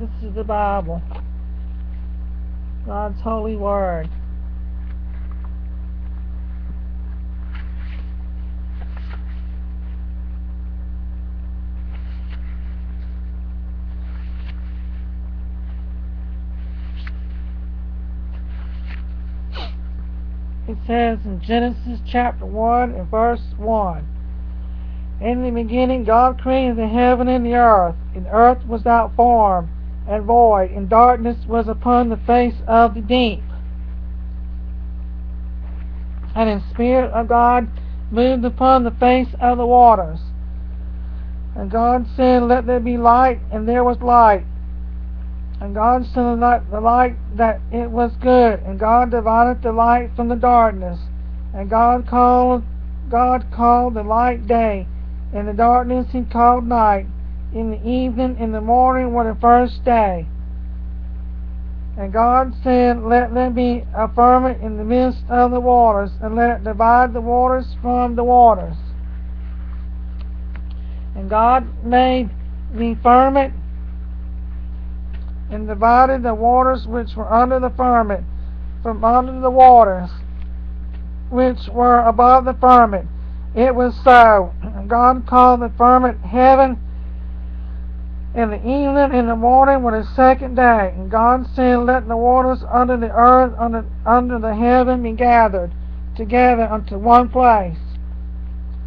This is the Bible, God's holy word. It says in Genesis chapter 1 and verse 1, "In the beginning God created the heaven and the earth was without form and void, and darkness was upon the face of the deep. And the Spirit of God moved upon the face of the waters. And God said, Let there be light, and there was light. And God saw the light that it was good, and God divided the light from the darkness. And God called the light day, and the darkness He called night. In the evening and the morning were the first day. And God said, Let there be a firmament in the midst of the waters, and let it divide the waters from the waters. And God made the firmament, and divided the waters which were under the firmament from under the waters which were above the firmament. It was so. And God called the firmament heaven, and the evening and the morning were the second day. And God said, Let the waters under the earth under the heaven be gathered together unto one place.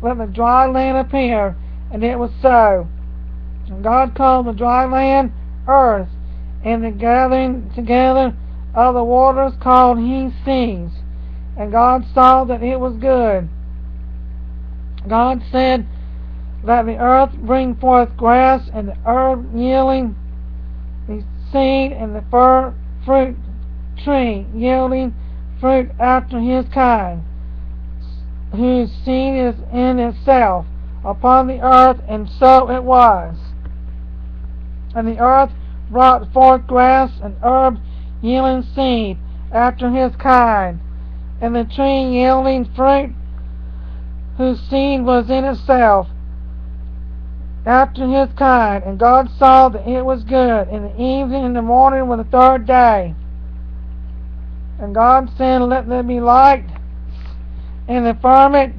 Let the dry land appear. And it was so. And God called the dry land earth, and the gathering together of the waters called He seas. And God saw that it was good. God said, Let the earth bring forth grass, and the herb yielding the seed, and the fruit tree yielding fruit after his kind, whose seed is in itself upon the earth. And so it was. And the earth brought forth grass and herb yielding seed after his kind, and the tree yielding fruit, whose seed was in itself after his kind. And God saw that it was good. In the evening and the morning were the third day. And God said, Let there be light in the firmament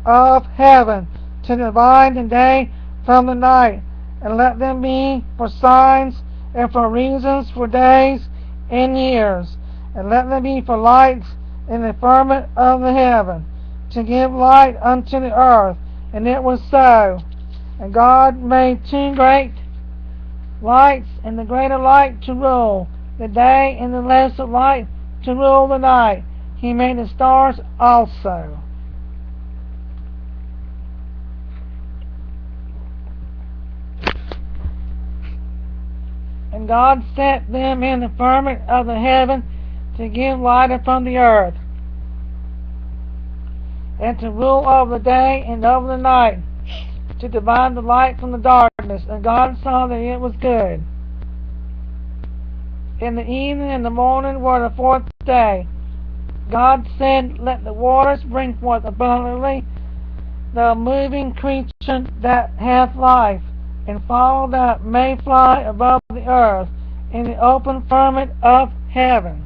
of heaven to divide the day from the night, and let them be for signs and for reasons, for days and years, and let them be for lights in the firmament of the heaven, to give light unto the earth. And it was so. And God made two great lights, and the greater light to rule the day, and the lesser light to rule the night. He made the stars also. And God set them in the firmament of the heaven to give light upon the earth, and to rule over the day and over the night, to divide the light from the darkness. And God saw that it was good. In the evening and the morning were the fourth day. God said, Let the waters bring forth abundantly the moving creature that hath life, and fowl that may fly above the earth in the open firmament of heaven.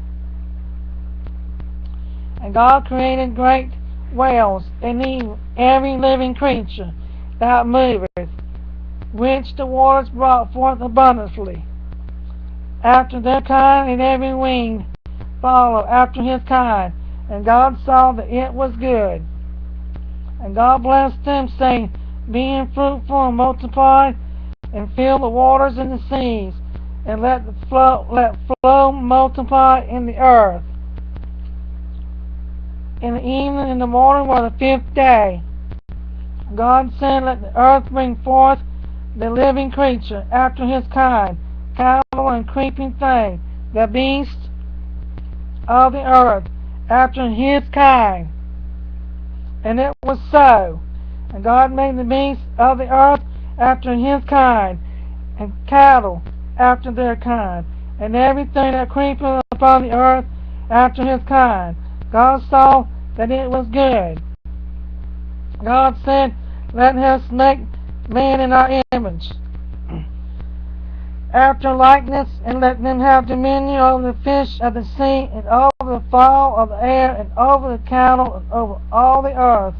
And God created great whales, and every living creature that moveth, which the waters brought forth abundantly, after their kind, and every winged fowl after his kind. And God saw that it was good. And God blessed them, saying, Be fruitful and multiply, and fill the waters and the seas, and let flow multiply in the earth. In the evening and the morning were the fifth day. God said, Let the earth bring forth the living creature after his kind, cattle and creeping thing, the beasts of the earth after his kind. And it was so. And God made the beasts of the earth after his kind, and cattle after their kind, and everything that creepeth upon the earth after his kind. God saw that it was good. God said, Let us make man in our image, after likeness, and let them have dominion over the fish of the sea, and over the fowl of the air, and over the cattle, and over all the earth,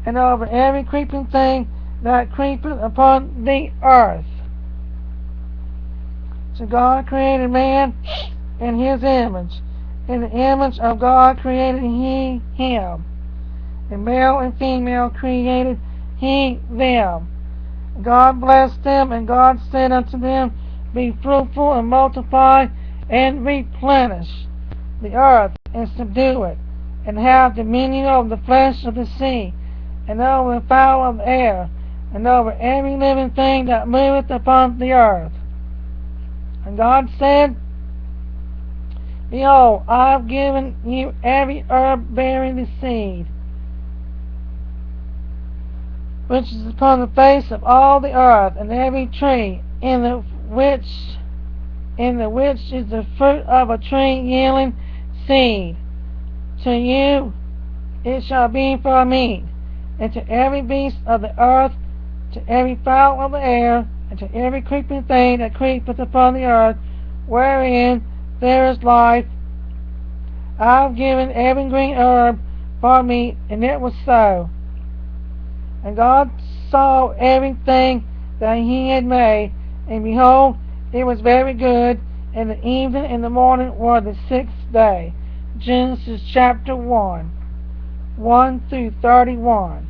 and over every creeping thing that creepeth upon the earth. So God created man in his image. In the image of God created he him. And male and female created he them. God blessed them, and God said unto them, Be fruitful, and multiply, and replenish the earth, and subdue it, and have dominion over the flesh of the sea, and over the fowl of the air, and over every living thing that moveth upon the earth. And God said, Behold, I have given you every herb bearing the seed, which is upon the face of all the earth, and every tree in the which is the fruit of a tree yielding seed. To you it shall be for meat, and to every beast of the earth, to every fowl of the air, and to every creeping thing that creepeth upon the earth, wherein there is life, I have given every green herb for meat. And it was so. And God saw everything that he had made, and behold, it was very good. And the evening and the morning were the sixth day. Genesis chapter 1, 1 through 31.